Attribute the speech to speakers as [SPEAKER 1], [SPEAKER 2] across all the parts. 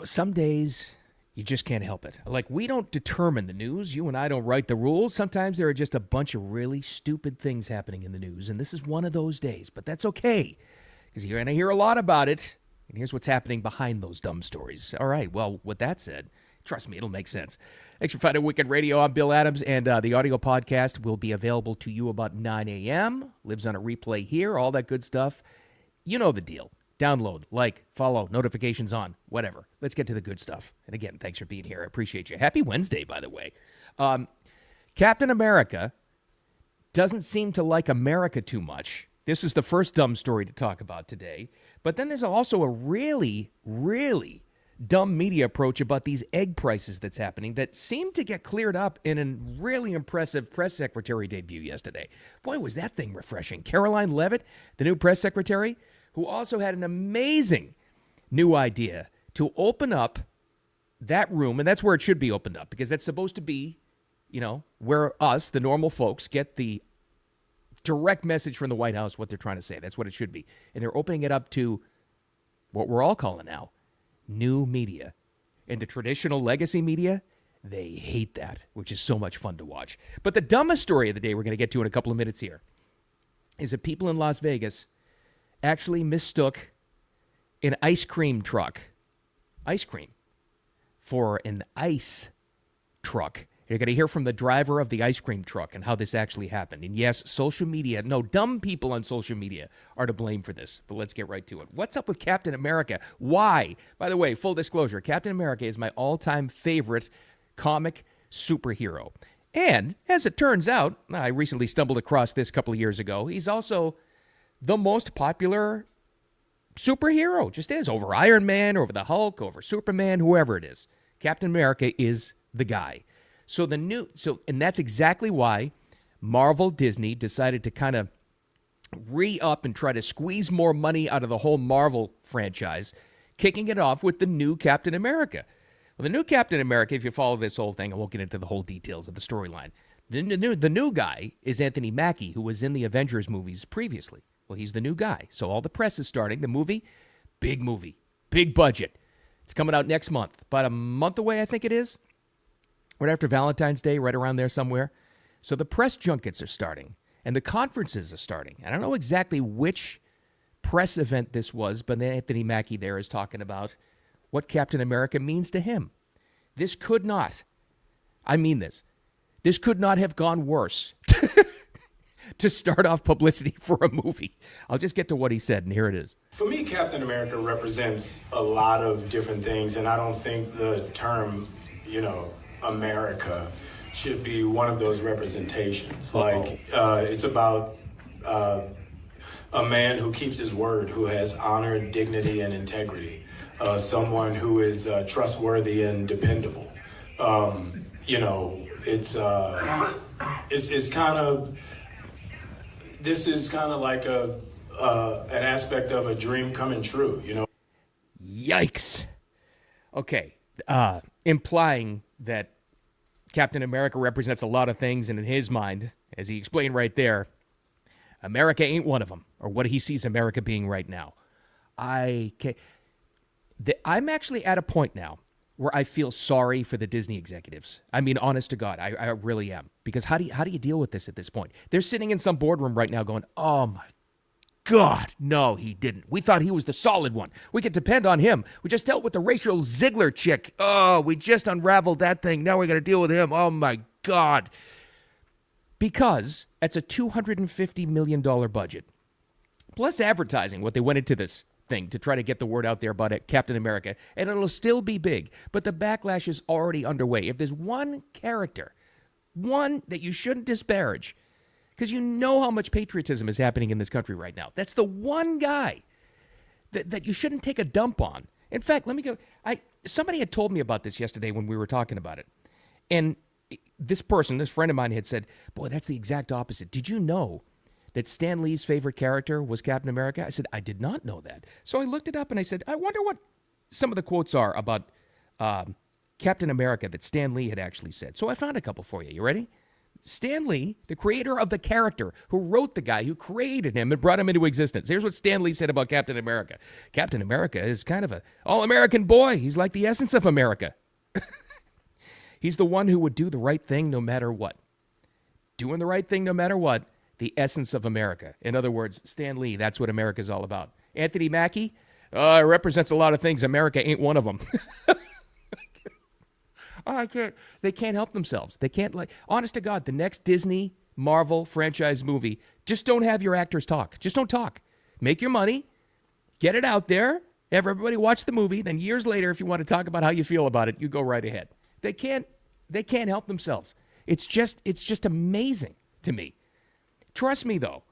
[SPEAKER 1] Some days you just can't help it. Like, we don't determine the news. You and I don't write the rules. Sometimes there are just a bunch of really stupid things happening in the news, and this is one of those days. But that's okay, because you're going to hear a lot about it. And here's what's happening behind those dumb stories. All right, well, with that said, trust me, it'll make sense. Thanks for finding Wicked Radio. I'm Bill Adams, and the audio podcast will be available to you about 9 a.m. Lives on a replay here, all that good stuff. You know the deal. Download, like, follow, notifications on, whatever. Let's get to the good stuff. And again, thanks for being here. I appreciate you. Happy Wednesday, by the way. Captain America doesn't seem to like America too much. This is the first dumb story to talk about today. But then there's also a really, really dumb media approach about these egg prices that's happening that seemed to get cleared up in a really impressive press secretary debut yesterday. Boy, was that thing refreshing. Caroline Leavitt, the new press secretary, who also had an amazing new idea to open up that room, and that's where it should be opened up, because that's supposed to be, where us, the normal folks, get the direct message from the White House, what they're trying to say. That's what it should be. And they're opening it up to what we're all calling now new media. And the traditional legacy media, they hate that, which is so much fun to watch. But the dumbest story of the day we're going to get to in a couple of minutes here is that people in Las Vegas actually mistook an ice cream truck, for an ice truck. You're going to hear from the driver of the ice cream truck and how this actually happened. And yes, dumb people on social media are to blame for this. But let's get right to it. What's up with Captain America? Why? By the way, full disclosure, Captain America is my all-time favorite comic superhero. And as it turns out, I recently stumbled across this a couple of years ago, he's also the most popular superhero. Just is. Over Iron Man, over the Hulk, over Superman, whoever it is. Captain America is the guy. And that's exactly why Marvel Disney decided to kind of re-up and try to squeeze more money out of the whole Marvel franchise, kicking it off with the new Captain America. Well, the new Captain America, if you follow this whole thing, I won't get into the whole details of the storyline. The new guy is Anthony Mackie, who was in the Avengers movies previously. Well, he's the new guy. So all the press is starting. The movie, big budget. It's coming out next month. About a month away, I think it is. Right after Valentine's Day, right around there somewhere. So the press junkets are starting, and the conferences are starting. I don't know exactly which press event this was, but Anthony Mackie there is talking about what Captain America means to him. This could not have gone worse to start off publicity for a movie. I'll just get to what he said, and here it is.
[SPEAKER 2] For me, Captain America represents a lot of different things, and I don't think the term, America should be one of those representations. It's about a man who keeps his word, who has honor, dignity, and integrity. Someone who is trustworthy and dependable. This is kind of like an aspect of a dream coming true,
[SPEAKER 1] Yikes. Okay. Implying that Captain America represents a lot of things, and in his mind, as he explained right there, America ain't one of them, or what he sees America being right now. I'm actually at a point now where I feel sorry for the Disney executives. I mean, honest to God, I really am. Because how do you deal with this at this point? They're sitting in some boardroom right now going, oh my God, no, he didn't. We thought he was the solid one. We could depend on him. We just dealt with the Rachel Ziegler chick. Oh, we just unraveled that thing. Now we got to deal with him. Oh my God. Because it's a $250 million budget. Plus advertising, what they went into this thing to try to get the word out there about it, Captain America. And it'll still be big. But the backlash is already underway. If there's one character, one that you shouldn't disparage, because you know how much patriotism is happening in this country right now. That's the one guy that you shouldn't take a dump on. In fact, let me go. Somebody had told me about this yesterday when we were talking about it. And this friend of mine had said, boy, that's the exact opposite. Did you know that Stan Lee's favorite character was Captain America? I said, I did not know that. So I looked it up and I said, I wonder what some of the quotes are about Captain America that Stan Lee had actually said. So I found a couple for you. You ready? Stan Lee, the creator of the character, who wrote the guy, who created him and brought him into existence. Here's what Stan Lee said about Captain America. Captain America is kind of an all-American boy. He's like the essence of America. He's the one who would do the right thing no matter what. Doing the right thing no matter what, the essence of America. In other words, Stan Lee, that's what America's all about. Anthony Mackie represents a lot of things. America ain't one of them. I can't. They can't help themselves. They can't, like, honest to God, the next Disney Marvel franchise movie, just don't have your actors talk. Just don't talk. Make your money, get it out there, have everybody watch the movie, then years later, if you want to talk about how you feel about it, you go right ahead. They can't help themselves. It's just amazing to me. Trust me, though,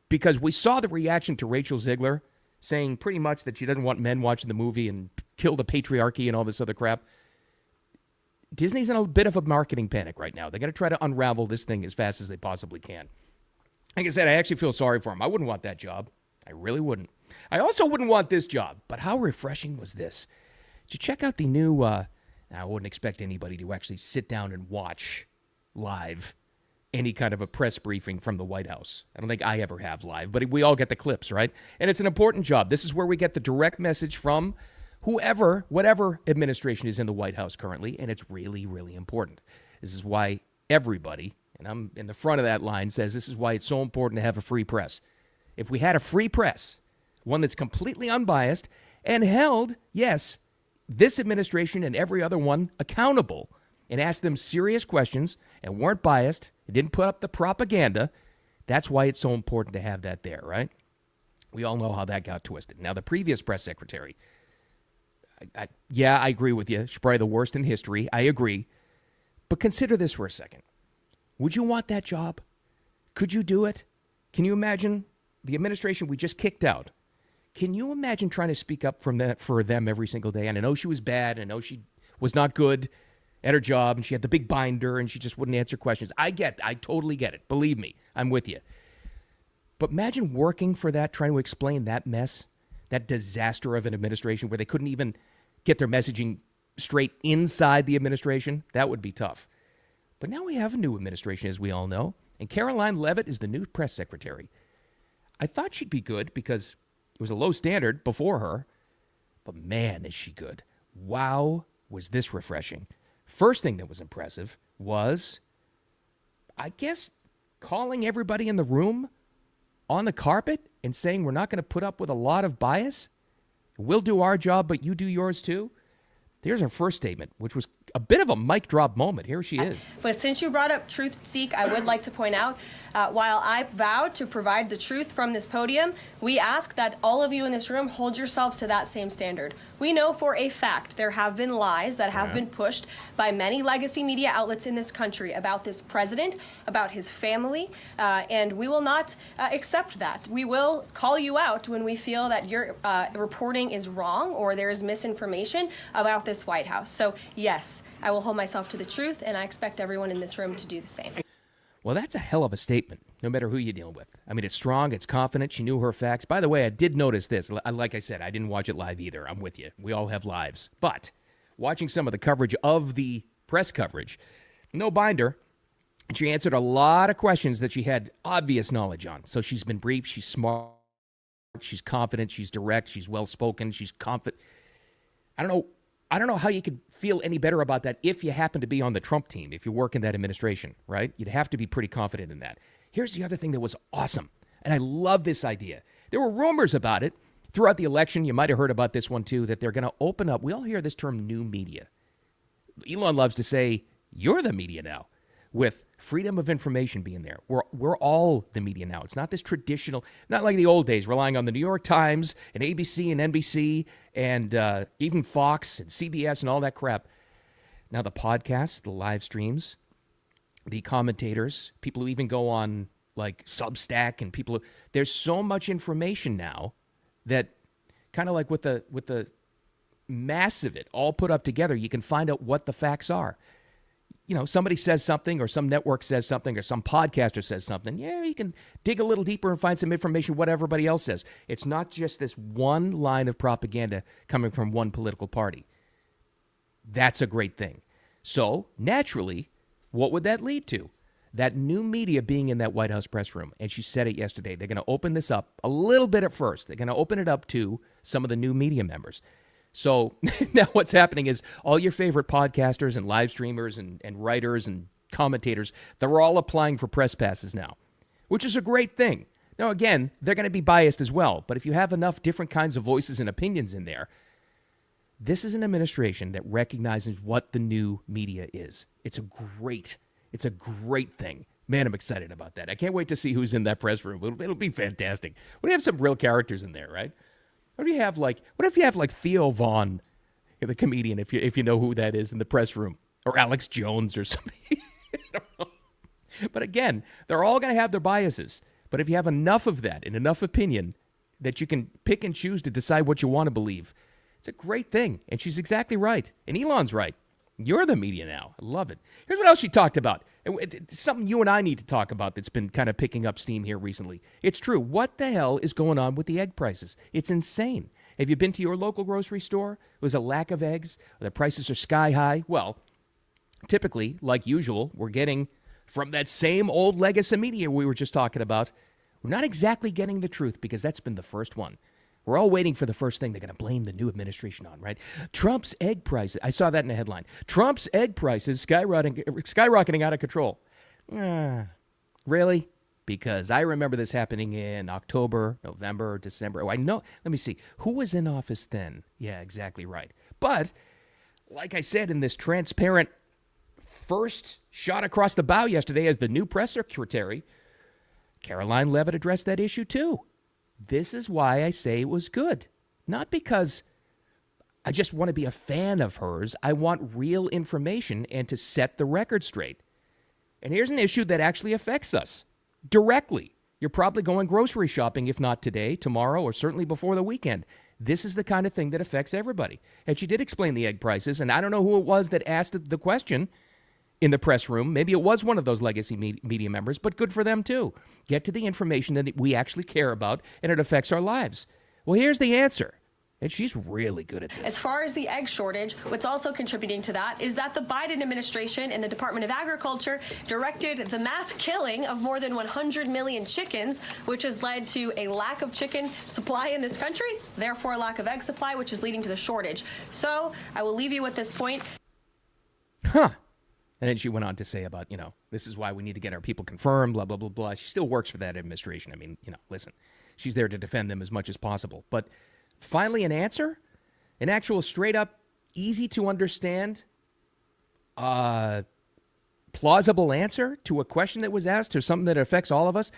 [SPEAKER 1] because we saw the reaction to Rachel Ziegler saying pretty much that she doesn't want men watching the movie and kill the patriarchy and all this other crap. Disney's in a bit of a marketing panic right now. They're going to try to unravel this thing as fast as they possibly can. Like I said, I actually feel sorry for him. I wouldn't want that job. I really wouldn't. I also wouldn't want this job. But how refreshing was this? Did you check out the new... I wouldn't expect anybody to actually sit down and watch live any kind of a press briefing from the White House. I don't think I ever have live, but we all get the clips, right? And it's an important job. This is where we get the direct message from whoever, whatever administration is in the White House currently, and it's really, really important. This is why everybody, and I'm in the front of that line, says this is why it's so important to have a free press. If we had a free press, one that's completely unbiased and held, yes, this administration and every other one accountable and asked them serious questions and weren't biased and didn't put up the propaganda, that's why it's so important to have that there, right? We all know how that got twisted. Now, the previous press secretary, I agree with you. She's probably the worst in history. I agree. But consider this for a second. Would you want that job? Could you do it? Can you imagine the administration we just kicked out? Can you imagine trying to speak up for them every single day? And I know she was bad. I know she was not good at her job, and she had the big binder, and she just wouldn't answer questions. I totally get it. Believe me, I'm with you. But imagine working for that, trying to explain that mess, that disaster of an administration where they couldn't even get their messaging straight inside the administration. That would be tough. But now we have a new administration, as we all know, and Caroline Leavitt is the new press secretary. I thought she'd be good because it was a low standard before her, but man, is she good. Wow, was this refreshing. First thing that was impressive was, I guess, calling everybody in the room on the carpet and saying we're not going to put up with a lot of bias. We'll do our job, but you do yours too. Here's her first statement, which was a bit of a mic drop moment. Here she is.
[SPEAKER 3] But since you brought up Truth Seek, I would like to point out, while I vowed to provide the truth from this podium, we ask that all of you in this room hold yourselves to that same standard. We know for a fact there have been lies that have been pushed by many legacy media outlets in this country about this president, about his family, and we will not accept that. We will call you out when we feel that your reporting is wrong or there is misinformation about this White House. So, yes, I will hold myself to the truth, and I expect everyone in this room to do the same.
[SPEAKER 1] Well, that's a hell of a statement, no matter who you deal with. I mean, it's strong, it's confident, she knew her facts. By the way, I did notice this. Like I said, I didn't watch it live either. I'm with you. We all have lives. But watching some of the coverage of the press coverage, no binder, and she answered a lot of questions that she had obvious knowledge on. So she's been brief, she's smart, she's confident, she's direct, she's well-spoken, she's confident. I don't know how you could feel any better about that if you happen to be on the Trump team, if you work in that administration, right? You'd have to be pretty confident in that. Here's the other thing that was awesome, and I love this idea. There were rumors about it throughout the election. You might have heard about this one too, that they're going to open up. We all hear this term new media. Elon loves to say, you're the media now, with freedom of information being there. We're all the media now. It's not this traditional, not like the old days, relying on the New York Times and ABC and NBC and even Fox and CBS and all that crap. Now the podcasts, the live streams, the commentators, people who even go on like Substack and people who, there's so much information now that kind of like with the mass of it all put up together, you can find out what the facts are. You know, somebody says something or some network says something or some podcaster says something. Yeah, you can dig a little deeper and find some information, what everybody else says. It's not just this one line of propaganda coming from one political party. That's a great thing. So, naturally, what would that lead to? that new media being in that White House press room, and she said it yesterday, they're going to open this up a little bit at first. They're going to open it up to some of the new media members. So now what's happening is all your favorite podcasters and live streamers and writers and commentators, they're all applying for press passes now, which is a great thing. Now, again, they're going to be biased as well, but if you have enough different kinds of voices and opinions in there, this is an administration that recognizes what the new media is. It's a great thing. Man, I'm excited about that. I can't wait to see who's in that press room. It'll be fantastic. We'll have some real characters in there, right? What if you have like Theo Vaughn, the comedian, if you know who that is in the press room, or Alex Jones or something? I don't know. But again, they're all going to have their biases. But if you have enough of that and enough opinion that you can pick and choose to decide what you want to believe, it's a great thing. And she's exactly right. And Elon's right. You're the media now. I love it. Here's what else she talked about. It's something you and I need to talk about that's been kind of picking up steam here recently. It's true. What the hell is going on with the egg prices? It's insane. Have you been to your local grocery store? Was a lack of eggs? The prices are sky high? Well, typically, like usual, we're getting from that same old legacy media we were just talking about. We're not exactly getting the truth because that's been the first one. We're all waiting for the first thing they're going to blame the new administration on, right? Trump's egg prices. I saw that in the headline. Trump's egg prices skyrocketing out of control. Really? Because I remember this happening in October, November, December. Oh, I know. Let me see. Who was in office then? Yeah, exactly right. But like I said, in this transparent first shot across the bow yesterday as the new press secretary, Caroline Leavitt addressed that issue too. This is why I say it was good. Not because I just want to be a fan of hers. I want real information and to set the record straight. And here's an issue that actually affects us directly. You're probably going grocery shopping, if not today, tomorrow, or certainly before the weekend. This is the kind of thing that affects everybody. And she did explain the egg prices, and I don't know who it was that asked the question in the press room. Maybe it was one of those legacy media members, but good for them too. Get to the information that we actually care about and it affects our lives. Well, here's the answer. And she's really good at this.
[SPEAKER 3] As far as the egg shortage, what's also contributing to that is that the Biden administration and the Department of Agriculture directed the mass killing of more than 100 million chickens, which has led to a lack of chicken supply in this country, therefore a lack of egg supply, which is leading to the shortage. So I will leave you with this point.
[SPEAKER 1] Huh. And then she went on to say about, this is why we need to get our people confirmed, blah, blah, blah, blah. She still works for that administration. I mean, listen, she's there to defend them as much as possible. But finally, an answer, an actual straight up, easy to understand, plausible answer to a question that was asked, to something that affects all of us.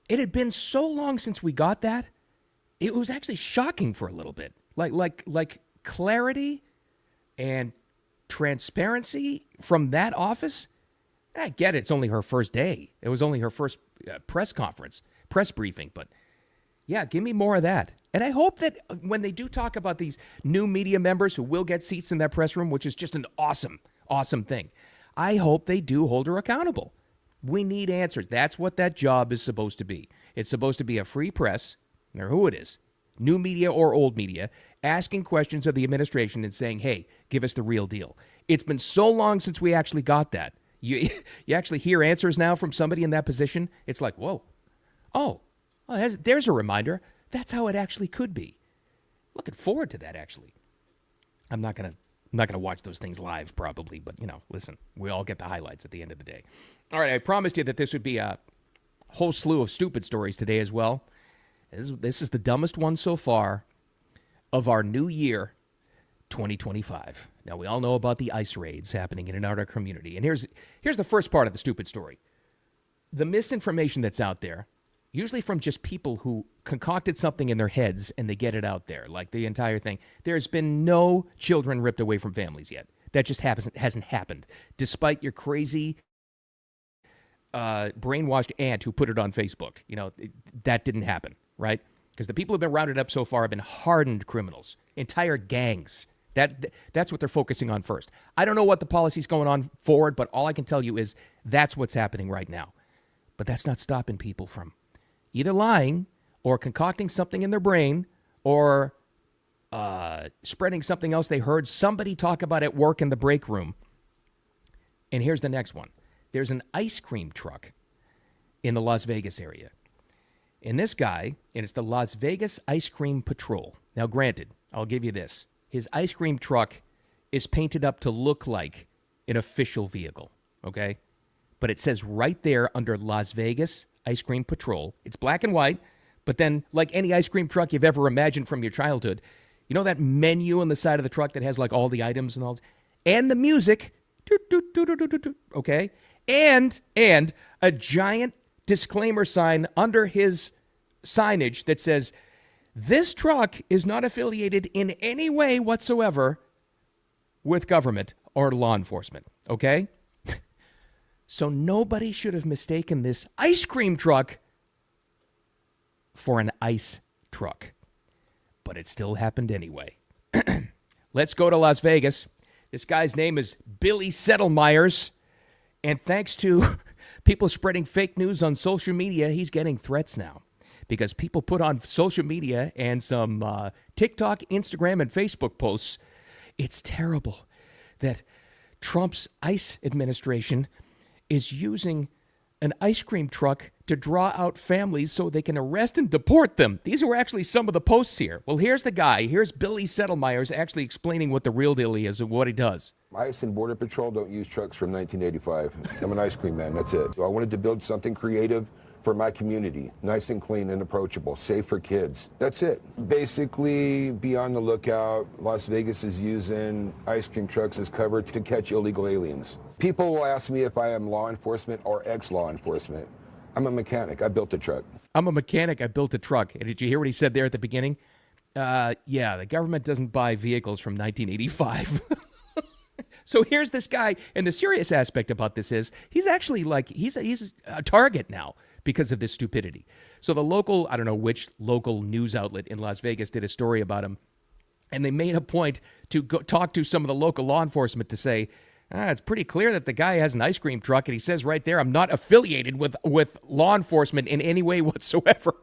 [SPEAKER 1] It had been so long since we got that. It was actually shocking for a little bit. Like clarity and transparency from that office. I get it. It's only her first day. It was only her first press briefing. But yeah, give me more of that. And I hope that when they do talk about these new media members who will get seats in that press room, which is just an awesome, awesome thing, I hope they do hold her accountable. We need answers. That's what that job is supposed to be. It's supposed to be a free press, no matter who it is, new media or old media, asking questions of the administration and saying, hey, give us the real deal. It's been so long since we actually got that. You actually hear answers now from somebody in that position. It's like, whoa. Oh, there's a reminder. That's how it actually could be. Looking forward to that, actually. I'm not gonna watch those things live, probably, but, listen, we all get the highlights at the end of the day. All right, I promised you that this would be a whole slew of stupid stories today as well. This is the dumbest one so far of our new year, 2025. Now, we all know about the ICE raids happening in and out of our community. And here's the first part of the stupid story. The misinformation that's out there, usually from just people who concocted something in their heads and they get it out there, like the entire thing. There's been no children ripped away from families yet. That just hasn't happened, despite your crazy brainwashed aunt who put it on Facebook. That didn't happen, right? Because the people who have been rounded up so far have been hardened criminals, entire gangs. That's what they're focusing on first. I don't know what the policy's going on forward, but all I can tell you is that's what's happening right now. But that's not stopping people from either lying or concocting something in their brain or spreading something else they heard somebody talk about at work in the break room. And here's the next one. there's an ice cream truck in the Las Vegas area. And this guy, and it's the Las Vegas Ice Cream Patrol. Now, granted, I'll give you this. His ice cream truck is painted up to look like an official vehicle, okay? But it says right there under Las Vegas Ice Cream Patrol, it's black and white, but then like any ice cream truck you've ever imagined from your childhood, you know that menu on the side of the truck that has like all the items and all, and the music, okay? And a giant disclaimer sign under his signage that says, this truck is not affiliated in any way whatsoever with government or law enforcement, okay? So nobody should have mistaken this ice cream truck for an ice truck. But it still happened anyway. Let's go to Las Vegas. This guy's name is Billy Settlemyers. And thanks to people spreading fake news on social media, he's getting threats now. Because people put on social media and some TikTok, Instagram, and Facebook posts, it's terrible that Trump's ICE administration is using an ice cream truck to draw out families so they can arrest and deport them. These are actually some of the posts here. Well, here's the guy. Here's Billy Settlemyers actually explaining what the real deal is and what he does.
[SPEAKER 4] ICE and Border Patrol don't use trucks from 1985. I'm an ice cream man, that's it. So I wanted to build something creative for my community. Nice and clean and approachable, safe for kids. That's it. Basically, be on the lookout. Las Vegas is using ice cream trucks as cover to catch illegal aliens. People will ask me if I am law enforcement or ex-law enforcement. I'm a mechanic. I built a truck.
[SPEAKER 1] I'm a mechanic. I built a truck. And did you hear what he said there at the beginning? Yeah, the government doesn't buy vehicles from 1985. So here's this guy, and the serious aspect about this is he's actually like, he's a target now because of this stupidity. So the local, I don't know which local news outlet in Las Vegas did a story about him, and they made a point to go talk to some of the local law enforcement to say, it's pretty clear that the guy has an ice cream truck, and he says right there, I'm not affiliated with law enforcement in any way whatsoever.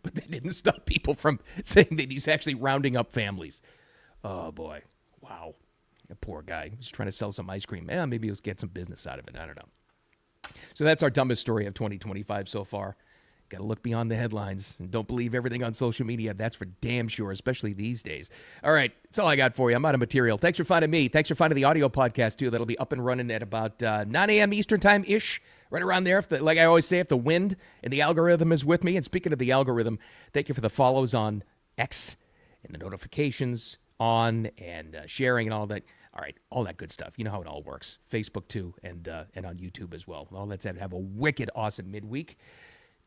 [SPEAKER 1] But that didn't stop people from saying that he's actually rounding up families. Oh, boy. Wow. A poor guy. He's trying to sell some ice cream. Maybe he'll get some business out of it. I don't know. So that's our dumbest story of 2025 so far. Got to look beyond the headlines and don't believe everything on social media. That's for damn sure, especially these days. All right, that's all I got for you. I'm out of material. Thanks for finding me. Thanks for finding the audio podcast, too. That'll be up and running at about 9 a.m. Eastern time-ish, right around there. Like I always say, if the wind and the algorithm is with me. And speaking of the algorithm, thank you for the follows on X and the notifications on and sharing and all that. All right, all that good stuff. You know how it all works. Facebook, too, and on YouTube as well. All that said, have a wicked, awesome midweek.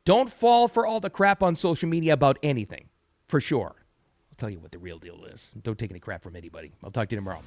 [SPEAKER 1] Don't fall for all the crap on social media about anything, for sure. I'll tell you what the real deal is. Don't take any crap from anybody. I'll talk to you tomorrow.